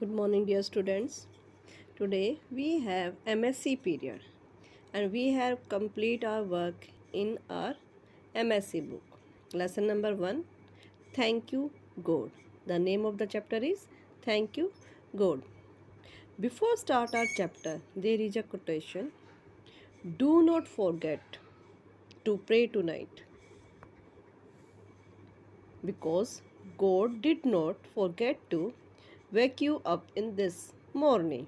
Good morning, dear students. Today we have MSc period and we have complete our work in our MSc book. Lesson number 1, Thank You God. The name of the chapter is Thank You God. Before start our chapter, there is a quotation. Do not forget to pray tonight because God did not forget to wake you up in this morning.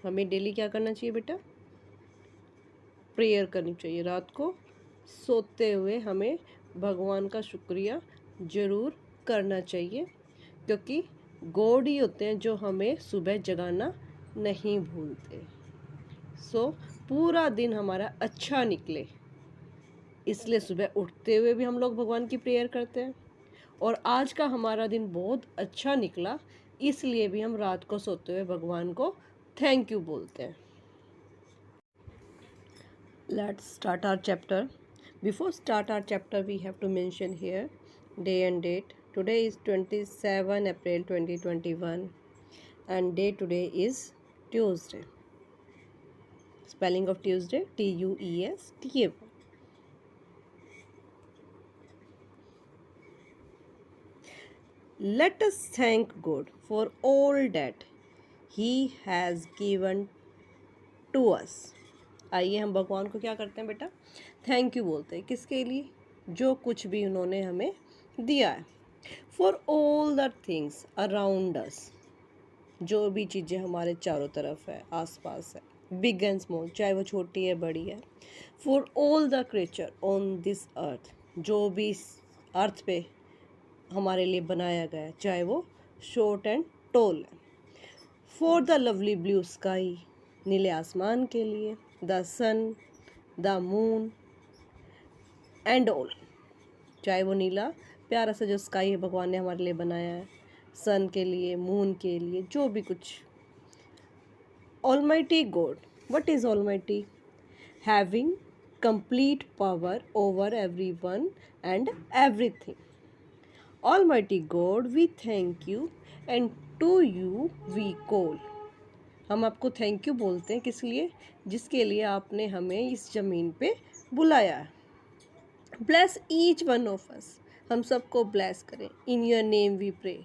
हमें daily क्या करना चाहिए बेटा? Prayer करनी चाहिए। रात को सोते हुए हमें भगवान का शुक्रिया ज़रूर करना चाहिए, क्योंकि गॉड ही होते हैं जो हमें सुबह जगाना नहीं भूलते। पूरा दिन हमारा अच्छा निकले, इसलिए सुबह उठते हुए भी हम लोग भगवान की प्रेयर करते हैं। और आज का हमारा दिन बहुत अच्छा निकला, इसलिए भी हम रात को सोते हुए भगवान को थैंक यू बोलते हैं। Let's start our chapter. Before start our chapter, we have to mention here day and date. Today is 27 April 2021 and day today is Tuesday. Spelling of Tuesday, Tuesday. Let us thank God for all that He has given to us. आइए हम भगवान को क्या करते हैं बेटा? Thank you बोलते हैं। किसके लिए? जो कुछ भी उन्होंने हमें दिया है। For all the things around us, जो भी चीज़ें हमारे चारों तरफ है, आसपास है, बिग एंड स्मॉल, चाहे वो छोटी है बड़ी है। For all the creature on this earth, जो भी इस अर्थ पे हमारे लिए बनाया गया है, चाहे वो शॉर्ट एंड टॉल है। For the lovely blue sky, नीले आसमान के लिए। The sun, the moon and all, चाहे वो नीला प्यारा सा जो स्काई है भगवान ने हमारे लिए बनाया है, सन के लिए, मून के लिए, जो भी कुछ। Almighty God, what is almighty? Having complete power over everyone and everything. Almighty God, we thank you and to you we call. हम आपको थैंक यू बोलते हैं, किस लिए? जिसके लिए आपने हमें इस ज़मीन पे बुलाया है। Bless each one of us, हम सबको ब्लेस करें। In your name we pray,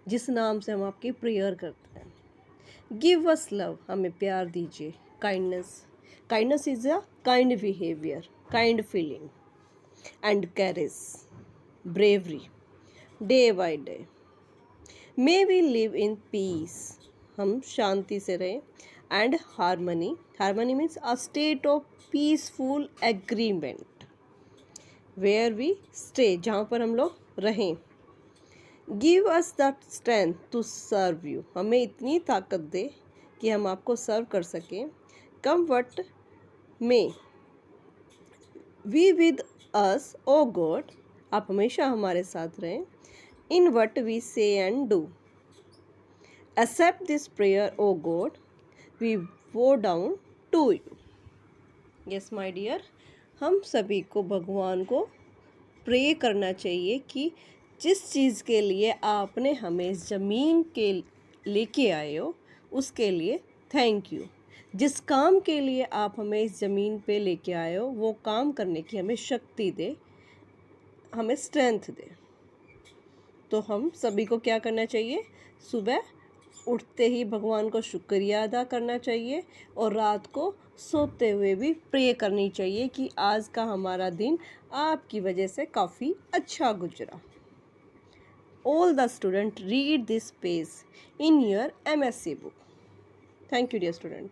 जिस नाम से हम आपकी प्रेयर करते हैं। गिव अस लव, हमें प्यार दीजिए। Kindness, kindness is a kind behaviour, kind feeling and courage, bravery, day by day. May we live in peace, हम शांति से रहें। And harmony, harmony means a state of peaceful agreement where we stay, जहाँ पर हम लोग रहें। Give us the strength to serve you, हमें इतनी ताकत दे कि हम आपको सर्व कर सकें। Come what may we with us O God, आप हमेशा हमारे साथ रहें। In what we say and do, accept this prayer o God, we bow down to you. Yes my dear, हम सभी को भगवान को प्रे करना चाहिए कि जिस चीज़ के लिए आपने हमें ज़मीन के लेके आए हो उसके लिए थैंक यू। जिस काम के लिए आप हमें इस ज़मीन पे लेके आए हो वो काम करने की हमें शक्ति दे, हमें स्ट्रेंथ दे। तो हम सभी को क्या करना चाहिए? सुबह उठते ही भगवान को शुक्रिया अदा करना चाहिए और रात को सोते हुए भी प्रे करनी चाहिए कि आज का हमारा दिन आपकी वजह से काफ़ी अच्छा गुजरा। All the student read this page in your MSc book. Thank you dear student.